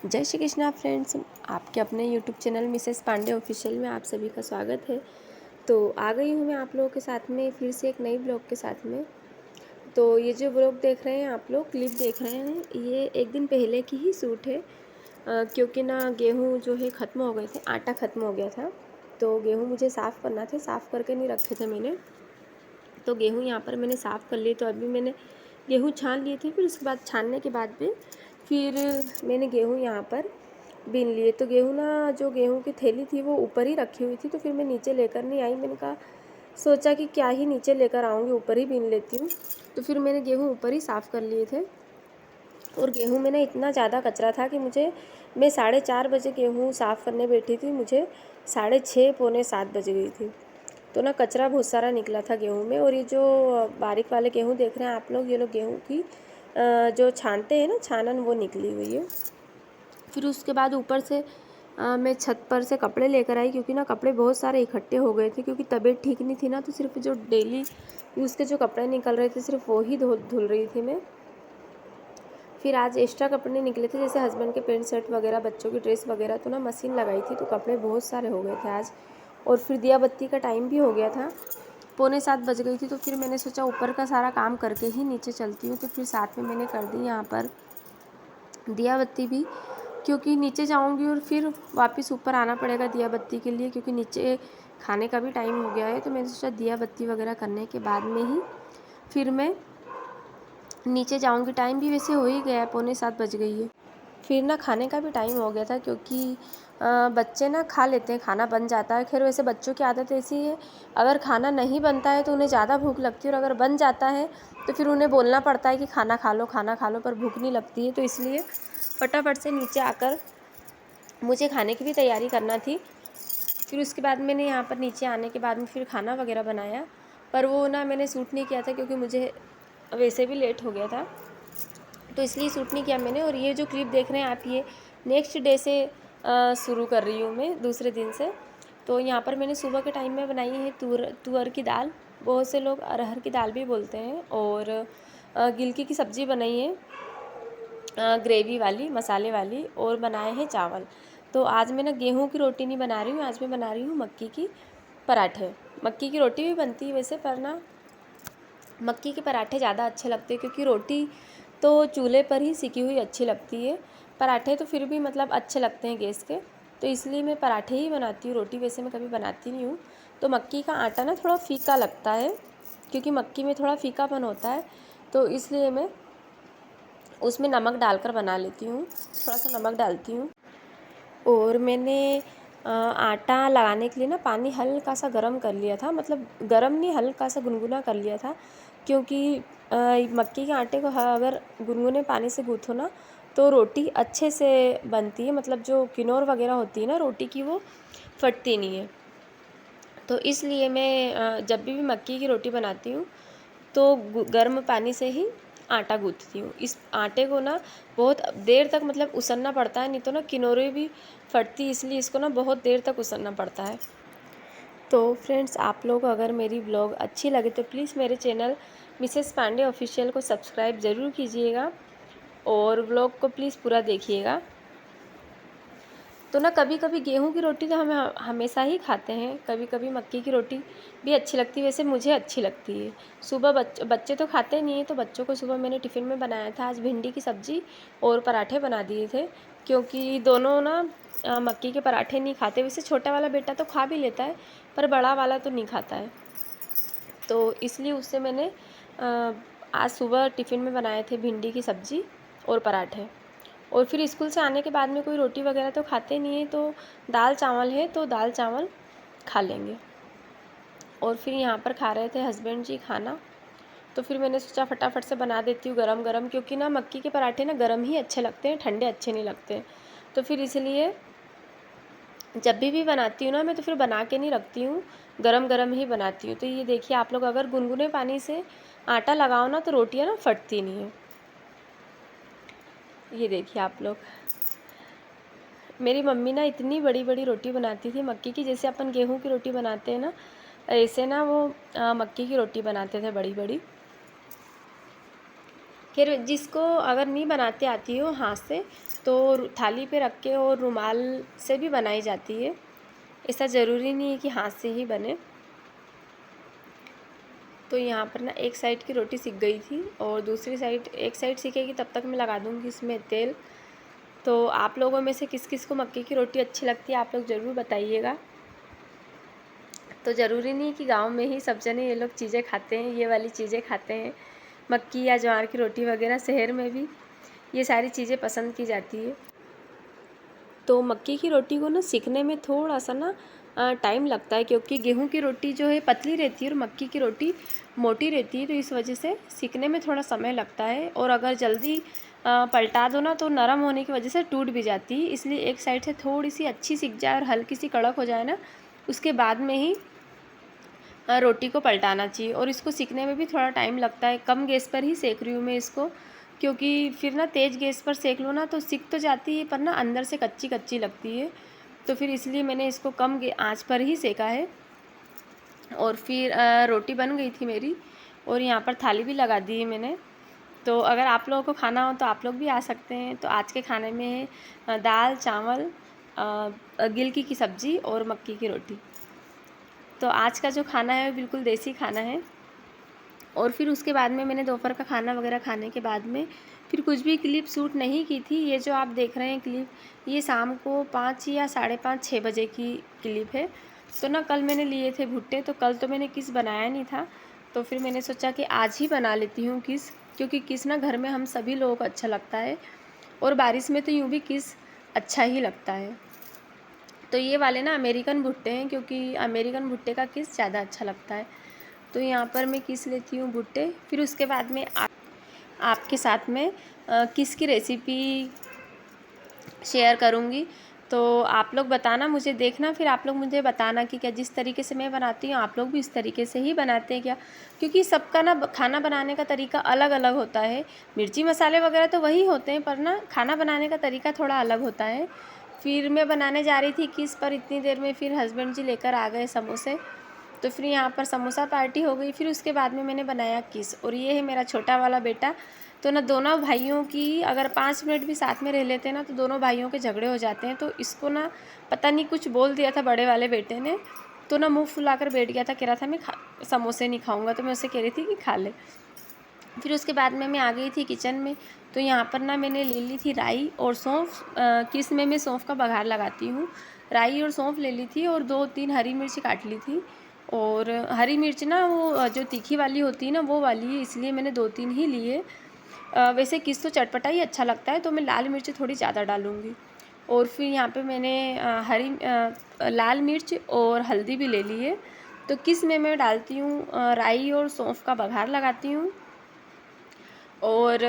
जय श्री कृष्णा फ्रेंड्स, आपके अपने YouTube channel Mrs Pandey official में आप सभी का स्वागत है। तो आ गई हूँ मैं आप लोगों के साथ में फिर से एक नई ब्लॉग के साथ में। तो ये जो ब्लॉग देख रहे हैं आप लोग, क्लिप देख रहे हैं, ये एक दिन पहले की ही शूट है। क्योंकि ना गेहूँ जो है ख़त्म हो गए थे, आटा ख़त्म हो गया था, तो गेहूँ मुझे साफ़ करना थे, साफ़ करके नहीं रखे थे मैंने। तो गेहूँ यहाँ पर मैंने साफ़ कर लिए। तो अभी मैंने गेहूँ छान लिए थे, फिर उसके बाद छानने के बाद भी फिर मैंने गेहूँ यहाँ पर बीन लिए। तो गेहूँ ना, जो गेहूँ की थैली थी वो ऊपर ही रखी हुई थी, तो फिर मैं नीचे लेकर नहीं आई। मैंने कहा, सोचा कि क्या ही नीचे लेकर आऊँगी, ऊपर ही बीन लेती हूँ। तो फिर मैंने गेहूँ ऊपर ही साफ़ कर लिए थे। और गेहूँ में ना इतना ज़्यादा कचरा था कि मैं 4:30 बजे गेहूँ साफ़ करने बैठी थी, मुझे 6:30 पौने 7 बज गई थी। तो ना कचरा बहुत सारा निकला था गेहूँ में। और ये जो बारीक वाले गेहूँ देख रहे हैं आप लोग, ये लोग गेहूँ की जो छानते हैं ना, छानन, वो निकली हुई है। फिर उसके बाद ऊपर से मैं छत पर से कपड़े लेकर आई, क्योंकि ना कपड़े बहुत सारे इकट्ठे हो गए थे, क्योंकि तबीयत ठीक नहीं थी ना। तो सिर्फ जो डेली यूज़ के जो कपड़े निकल रहे थे, सिर्फ वो ही धुल रही थी मैं। फिर आज एक्स्ट्रा कपड़े निकले थे, जैसे हस्बैंड के पैंट शर्ट वगैरह, बच्चों की ड्रेस वगैरह। तो ना मशीन लगाई थी, तो कपड़े बहुत सारे हो गए थे आज। और फिर दिया बत्ती का टाइम भी हो गया था, पौने 7 बज गई थी। तो फिर मैंने सोचा ऊपर का सारा काम करके ही नीचे चलती हूँ। तो फिर साथ में मैंने कर दी यहाँ पर दिया बत्ती भी, क्योंकि नीचे जाऊँगी और फिर वापस ऊपर आना पड़ेगा दिया बत्ती के लिए, क्योंकि नीचे खाने का भी टाइम हो गया है। तो मैंने सोचा दिया बत्ती वगैरह करने के बाद में ही फिर मैं नीचे जाऊँगी। टाइम भी वैसे हो ही गया है, पौने 7 बज गई है। फिर ना खाने का भी टाइम हो गया था, क्योंकि बच्चे ना खा लेते हैं, खाना बन जाता है। खैर वैसे बच्चों की आदत ऐसी है, अगर खाना नहीं बनता है तो उन्हें ज़्यादा भूख लगती है, और अगर बन जाता है तो फिर उन्हें बोलना पड़ता है कि खाना खा लो, खाना खा लो, पर भूख नहीं लगती है। तो इसलिए फटाफट से नीचे आकर मुझे खाने की भी तैयारी करना थी। फिर उसके बाद मैंने यहाँ पर नीचे आने के बाद में फिर खाना वगैरह बनाया, पर वो ना मैंने शूट नहीं किया था, क्योंकि मुझे वैसे भी लेट हो गया था, तो इसलिए शूट नहीं किया मैंने। और ये जो क्लिप देख रहे हैं आप, ये नेक्स्ट डे से शुरू कर रही हूँ मैं, दूसरे दिन से। तो यहाँ पर मैंने सुबह के टाइम में बनाई है तुअर की दाल, बहुत से लोग अरहर की दाल भी बोलते हैं, और गिलकी की सब्ज़ी बनाई है, ग्रेवी वाली, मसाले वाली, और बनाए हैं चावल। तो आज मैं ना गेहूं की रोटी नहीं बना रही हूँ, आज मैं बना रही हूँ मक्की की पराठे। मक्की की रोटी भी बनती है वैसे, पर ना मक्की के पराठे ज़्यादा अच्छे लगते हैं, क्योंकि रोटी तो चूल्हे पर ही सिकी हुई अच्छी लगती है, पराठे तो फिर भी मतलब अच्छे लगते हैं गैस के। तो इसलिए मैं पराठे ही बनाती हूँ, रोटी वैसे मैं कभी बनाती नहीं हूँ। तो मक्की का आटा ना थोड़ा फीका लगता है, क्योंकि मक्की में थोड़ा फीकापन होता है, तो इसलिए मैं उसमें नमक डालकर बना लेती हूँ, थोड़ा सा नमक डालती हूँ। और मैंने आटा लगाने के लिए ना पानी हल्का सा गर्म कर लिया था, मतलब गर्म नहीं, हल्का सा गुनगुना कर लिया था, क्योंकि मक्की के आटे को अगर गुनगुने पानी से गूँथो ना, तो रोटी अच्छे से बनती है, मतलब जो किनोर वगैरह होती है ना रोटी की, वो फटती नहीं है। तो इसलिए मैं जब भी मक्की की रोटी बनाती हूँ तो गर्म पानी से ही आटा गूँथती हूँ। इस आटे को ना बहुत देर तक मतलब उसनना पड़ता है, नहीं तो ना किनोरे भी फटती, इसलिए इसको ना बहुत देर तक उसनना पड़ता है। तो फ्रेंड्स, आप लोग अगर मेरी ब्लॉग अच्छी लगे तो प्लीज़ मेरे चैनल मिसेस पांडे ऑफिशियल को सब्सक्राइब ज़रूर कीजिएगा, और ब्लॉग को प्लीज़ पूरा देखिएगा। तो ना कभी कभी गेहूं की रोटी तो हम हमेशा ही खाते हैं, कभी कभी मक्की की रोटी भी अच्छी लगती है, वैसे मुझे अच्छी लगती है। सुबह बच्चे तो खाते नहीं हैं, तो बच्चों को सुबह मैंने टिफ़िन में बनाया था आज भिंडी की सब्ज़ी और पराठे बना दिए थे, क्योंकि दोनों ना मक्की के पराठे नहीं खाते। वैसे छोटा वाला बेटा तो खा भी लेता है, पर बड़ा वाला तो नहीं खाता है, तो इसलिए उससे मैंने आज सुबह टिफ़िन में बनाए थे भिंडी की सब्ज़ी और पराठे। और फिर स्कूल से आने के बाद में कोई रोटी वगैरह तो खाते नहीं है, तो दाल चावल है तो दाल चावल खा लेंगे। और फिर यहाँ पर खा रहे थे हस्बैंड जी खाना, तो फिर मैंने सोचा फटाफट से बना देती हूँ गरम गरम, क्योंकि ना मक्की के पराठे ना गरम ही अच्छे लगते हैं, ठंडे अच्छे नहीं लगते। तो फिर इसलिए जब भी बनाती हूँ ना मैं, तो फिर बना के नहीं रखती हूँ, गरम गरम ही बनाती हूँ। तो ये देखिए आप लोग, अगर गुनगुने पानी से आटा लगाओ ना तो रोटियाँ ना फटती नहीं है। ये देखिए आप लोग, मेरी मम्मी ना इतनी बड़ी बड़ी रोटी बनाती थी मक्की की, जैसे अपन गेहूं की रोटी बनाते हैं ना, ऐसे ना वो मक्की की रोटी बनाते थे बड़ी बड़ी। फिर जिसको अगर नहीं बनाते आती हो हाथ से तो थाली पे रख के और रुमाल से भी बनाई जाती है। ऐसा ज़रूरी नहीं है कि हाथ से ही बने। तो यहाँ पर ना एक साइड की रोटी सिक गई थी और दूसरी साइड, एक साइड सिकेगी तब तक मैं लगा दूँगी इसमें तेल। तो आप लोगों में से किस किस को मक्के की रोटी अच्छी लगती है आप लोग ज़रूर बताइएगा। तो ज़रूरी नहीं कि गांव में ही सब जने ये लोग चीज़ें खाते हैं, ये वाली चीज़ें खाते हैं, मक्की या ज्वार की रोटी वगैरह। शहर में भी ये सारी चीज़ें पसंद की जाती है। तो मक्की की रोटी को ना सीखने में थोड़ा सा ना टाइम लगता है, क्योंकि गेहूं की रोटी जो है पतली रहती है और मक्की की रोटी मोटी रहती है, तो इस वजह से सीखने में थोड़ा समय लगता है। और अगर जल्दी पलटा दो ना तो नरम होने की वजह से टूट भी जाती है। इसलिए एक साइड से थोड़ी सी अच्छी सीख जाए और हल्की सी कड़क हो जाए ना, उसके बाद में ही रोटी को पलटाना चाहिए। और इसको सीखने में भी थोड़ा टाइम लगता है। कम गैस पर ही सेक रही हूँ मैं इसको, क्योंकि फिर ना तेज़ गैस पर सेक लो ना तो सिक तो जाती है पर ना अंदर से कच्ची कच्ची लगती है। तो फिर इसलिए मैंने इसको कम आंच पर ही सेका है। और फिर रोटी बन गई थी मेरी और यहाँ पर थाली भी लगा दी है मैंने। तो अगर आप लोगों को खाना हो तो आप लोग भी आ सकते हैं। तो आज के खाने में है दाल चावल, गिलकी की सब्ज़ी और मक्की की रोटी। तो आज का जो खाना है वो बिल्कुल देसी खाना है। और फिर उसके बाद में मैंने दोपहर का खाना वगैरह खाने के बाद में फिर कुछ भी क्लिप शूट नहीं की थी। ये जो आप देख रहे हैं क्लिप, ये शाम को 5 या 5:30-6 बजे की क्लिप है। तो ना कल मैंने लिए थे भुट्टे, तो कल तो मैंने किस बनाया नहीं था, तो फिर मैंने सोचा कि आज ही बना लेती हूँ किस, क्योंकि किस ना घर में हम सभी लोगों को अच्छा लगता है और बारिश में तो यूँ भी किस अच्छा ही लगता है। तो ये वाले ना अमेरिकन भुट्टे हैं, क्योंकि अमेरिकन भुट्टे का किस ज़्यादा अच्छा लगता है। तो यहाँ पर मैं किस लेती हूँ भुट्टे। फिर उसके बाद में आपके साथ में किस की रेसिपी शेयर करूँगी। तो आप लोग बताना, मुझे देखना, फिर आप लोग मुझे बताना कि क्या जिस तरीके से मैं बनाती हूँ आप लोग भी इस तरीके से ही बनाते हैं क्या, क्योंकि सबका ना खाना बनाने का तरीका अलग अलग होता है। मिर्ची मसाले वगैरह तो वही होते हैं पर ना खाना बनाने का तरीका थोड़ा अलग होता है। फिर मैं बनाने जा रही थी किस, पर इतनी देर में फिर हस्बैंड जी लेकर आ गए समोसे। तो फिर यहाँ पर समोसा पार्टी हो गई। फिर उसके बाद में मैंने बनाया किस। और ये है मेरा छोटा वाला बेटा। तो ना दोनों भाइयों की अगर 5 मिनट भी साथ में रह लेते हैं ना तो दोनों भाइयों के झगड़े हो जाते हैं। तो इसको ना पता नहीं कुछ बोल दिया था बड़े वाले बेटे ने, तो ना मुंह फुलाकर बैठ गया था, कह रहा था मैं समोसे नहीं खाऊंगा। तो मैं उससे कह रही थी कि खा ले। फिर उसके बाद में मैं आ गई थी किचन में। तो यहाँ पर ना मैंने ले ली थी राई और सौंफ। किस में मैं सौंफ का बघार लगाती हूँ। राई और सौंफ ले ली थी और 2-3 हरी मिर्च काट ली थी। और हरी मिर्च ना वो जो तीखी वाली होती है ना वो वाली है, इसलिए मैंने 2-3 ही लिए। वैसे किस तो चटपटा ही अच्छा लगता है तो मैं लाल मिर्च थोड़ी ज़्यादा डालूँगी। और फिर यहाँ पे मैंने लाल मिर्च और हल्दी भी ले ली है। तो किस में मैं डालती हूँ राई और सौंफ का बघार लगाती हूँ और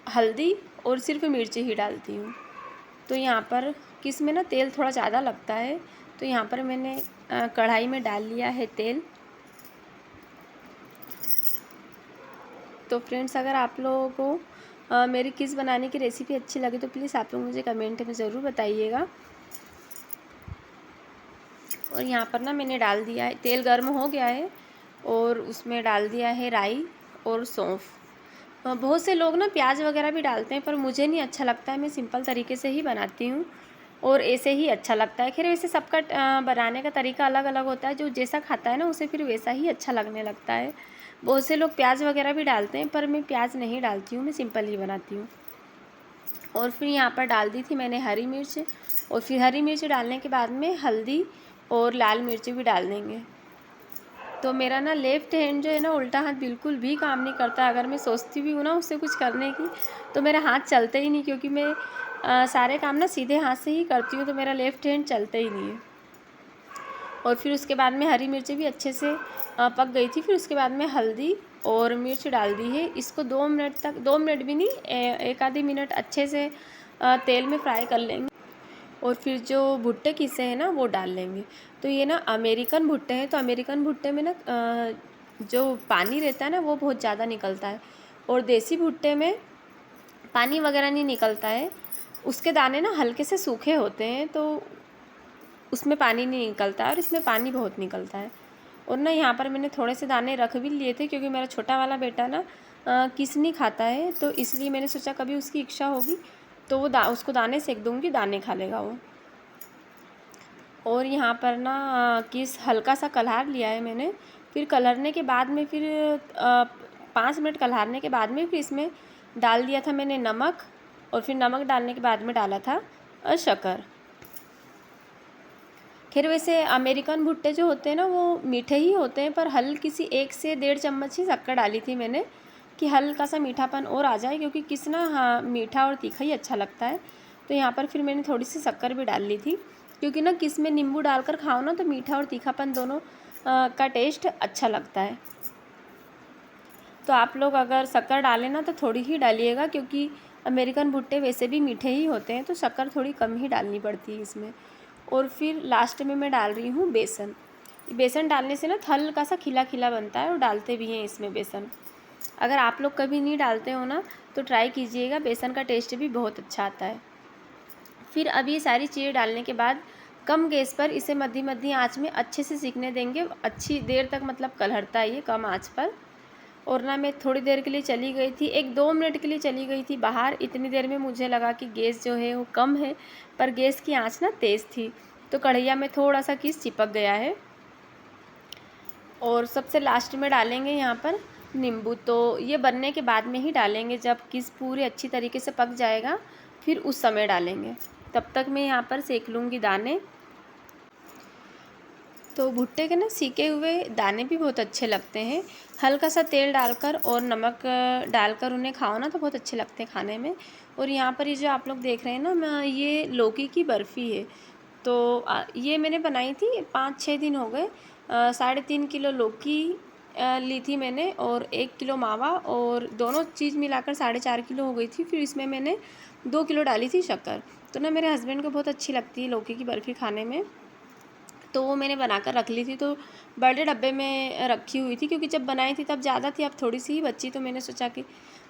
हल्दी और सिर्फ मिर्ची ही डालती हूँ। तो यहाँ पर किस में ना तेल थोड़ा ज़्यादा लगता है। तो यहाँ पर मैंने कढ़ाई में डाल लिया है तेल। तो फ्रेंड्स, अगर आप लोगों को मेरी किस बनाने की रेसिपी अच्छी लगे तो प्लीज़ आप लोग मुझे कमेंट में ज़रूर बताइएगा। और यहाँ पर ना मैंने डाल दिया है, तेल गर्म हो गया है और उसमें डाल दिया है राई और सौंफ। बहुत से लोग ना प्याज वगैरह भी डालते हैं पर मुझे नहीं अच्छा लगता है, मैं सिंपल तरीके से ही बनाती हूँ और ऐसे ही अच्छा लगता है। खैर वैसे सबका बनाने का तरीका अलग अलग होता है, जो जैसा खाता है ना उसे फिर वैसा ही अच्छा लगने लगता है। बहुत से लोग प्याज वगैरह भी डालते हैं पर मैं प्याज नहीं डालती हूँ, मैं सिंपल ही बनाती हूँ। और फिर यहाँ पर डाल दी थी मैंने हरी मिर्च। और फिर हरी मिर्च डालने के बाद में हल्दी और लाल मिर्च भी डाल देंगे। तो मेरा ना लेफ़्ट हैंड जो है ना उल्टा हाथ बिल्कुल भी काम नहीं करता। अगर मैं सोचती भी हूँ ना उससे कुछ करने की तो मेरा हाथ चलता ही नहीं, क्योंकि मैं सारे काम ना सीधे हाथ से ही करती हूँ, तो मेरा लेफ़्ट हैंड चलता ही नहीं है। और फिर उसके बाद में हरी मिर्ची भी अच्छे से पक गई थी। फिर उसके बाद में हल्दी और मिर्च डाल दी है। इसको 2 मिनट तक, 2 मिनट भी नहीं, एक आधी मिनट अच्छे से तेल में फ्राई कर लेंगे। और फिर जो भुट्टे किसे हैं ना वो डाल लेंगे। तो ये ना अमेरिकन भुट्टे हैं, तो अमेरिकन भुट्टे में ना जो पानी रहता है ना वो बहुत ज़्यादा निकलता है और देसी भुट्टे में पानी वगैरह नहीं निकलता है। उसके दाने ना हल्के से सूखे होते हैं तो उसमें पानी नहीं निकलता है और इसमें पानी बहुत निकलता है। और ना यहाँ पर मैंने थोड़े से दाने रख भी लिए थे, क्योंकि मेरा छोटा वाला बेटा ना किस नहीं खाता है, तो इसलिए मैंने सोचा कभी उसकी इच्छा होगी तो वो उसको दाने सेक दूँगी, दाने खा लेगा वो। और यहाँ पर ना किस हल्का सा कलर लिया है मैंने। फिर कलरने के बाद में फिर 5 मिनट कलरने के बाद में फिर इसमें डाल दिया था मैंने नमक, और फिर नमक डालने के बाद में डाला था शक्कर। खैर वैसे अमेरिकन भुट्टे जो होते हैं ना वो मीठे ही होते हैं, पर हल्की सी 1 से 1.5 चम्मच ही शक्कर डाली थी मैंने कि हल्का सा मीठापन और आ जाए, क्योंकि किस ना हाँ मीठा और तीखा ही अच्छा लगता है। तो यहाँ पर फिर मैंने थोड़ी सी शक्कर भी डाल ली थी, क्योंकि ना किस में नींबू डालकर खाओ ना तो मीठा और तीखापन दोनों का टेस्ट अच्छा लगता है। तो आप लोग अगर शक्कर डालें ना तो थोड़ी ही डालिएगा, क्योंकि अमेरिकन भुट्टे वैसे भी मीठे ही होते हैं, तो शक्कर थोड़ी कम ही डालनी पड़ती है इसमें। और फिर लास्ट में मैं डाल रही हूँ बेसन। बेसन डालने से ना हल्का सा खिला खिला बनता है, और डालते भी हैं इसमें बेसन। अगर आप लोग कभी नहीं डालते हो ना तो ट्राई कीजिएगा, बेसन का टेस्ट भी बहुत अच्छा आता है। फिर अब ये सारी चीज़ें डालने के बाद कम गैस पर इसे मध्य मध्य आँच में अच्छे से सीखने देंगे, अच्छी देर तक, मतलब कलरता है ये कम आँच पर। और ना मैं थोड़ी देर के लिए चली गई थी, 1-2 मिनट के लिए चली गई थी बाहर। इतनी देर में मुझे लगा कि गैस जो है वो कम है, पर गैस की आंच ना तेज़ थी, तो कढ़ैया में थोड़ा सा किस चिपक गया है। और सबसे लास्ट में डालेंगे यहाँ पर नींबू, तो ये बनने के बाद में ही डालेंगे, जब किस पूरे अच्छी तरीके से पक जाएगा फिर उस समय डालेंगे। तब तक मैं यहाँ पर सेक लूँगी दाने। तो भुट्टे के ना सीके हुए दाने भी बहुत अच्छे लगते हैं, हल्का सा तेल डालकर और नमक डालकर उन्हें खाओ ना तो बहुत अच्छे लगते हैं खाने में। और यहाँ पर ये जो आप लोग देख रहे हैं ना, मैं ये लौकी की बर्फ़ी है। तो ये मैंने बनाई थी, 5-6 दिन हो गए। 3.5 किलो लौकी ली थी मैंने, और 1 किलो मावा, और दोनों चीज़ मिलाकर 4.5 किलो हो गई थी। फिर इसमें मैंने 2 किलो डाली थी शक्कर। तो ना मेरे हस्बैंड को बहुत अच्छी लगती है लौकी की बर्फ़ी खाने में, तो वो मैंने बनाकर रख ली थी। तो बड़े डब्बे में रखी हुई थी, क्योंकि जब बनाई थी तब ज़्यादा थी, अब थोड़ी सी ही बची, तो मैंने सोचा कि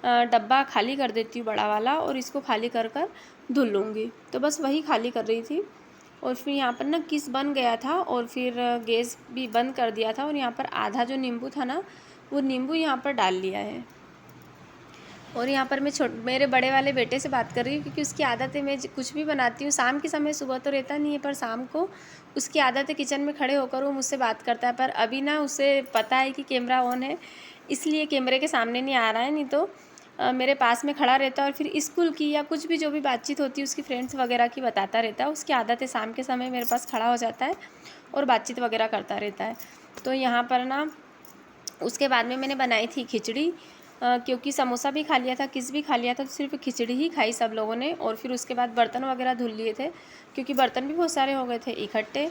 डब्बा खाली कर देती हूँ बड़ा वाला, और इसको खाली कर कर धुल लूँगी। तो बस वही खाली कर रही थी। और फिर यहाँ पर ना किस बन गया था, और फिर गैस भी बंद कर दिया था। और यहाँ पर आधा जो नींबू था ना, वो नींबू यहाँ पर डाल लिया है। और यहाँ पर मैं मेरे बड़े वाले बेटे से बात कर रही हूँ, क्योंकि उसकी आदत है, मैं कुछ भी बनाती हूँ शाम के समय, सुबह तो रहता नहीं है, पर शाम को उसकी आदत है किचन में खड़े होकर वो मुझसे बात करता है। पर अभी ना उसे पता है कि कैमरा ऑन है, इसलिए कैमरे के सामने नहीं आ रहा है, नहीं तो मेरे पास में खड़ा रहता है। और फिर स्कूल की या कुछ भी जो भी बातचीत होती है उसकी फ्रेंड्स वगैरह की बताता रहता है। उसकी आदत है शाम के समय मेरे पास खड़ा हो जाता है और बातचीत वगैरह करता रहता है। तो यहाँ पर ना उसके बाद में मैंने बनाई थी खिचड़ी, क्योंकि समोसा भी खा लिया था, किस भी खा लिया था, तो सिर्फ खिचड़ी ही खाई सब लोगों ने। और फिर उसके बाद बर्तन वगैरह धुल लिए थे, क्योंकि बर्तन भी बहुत सारे हो गए थे इकट्ठे।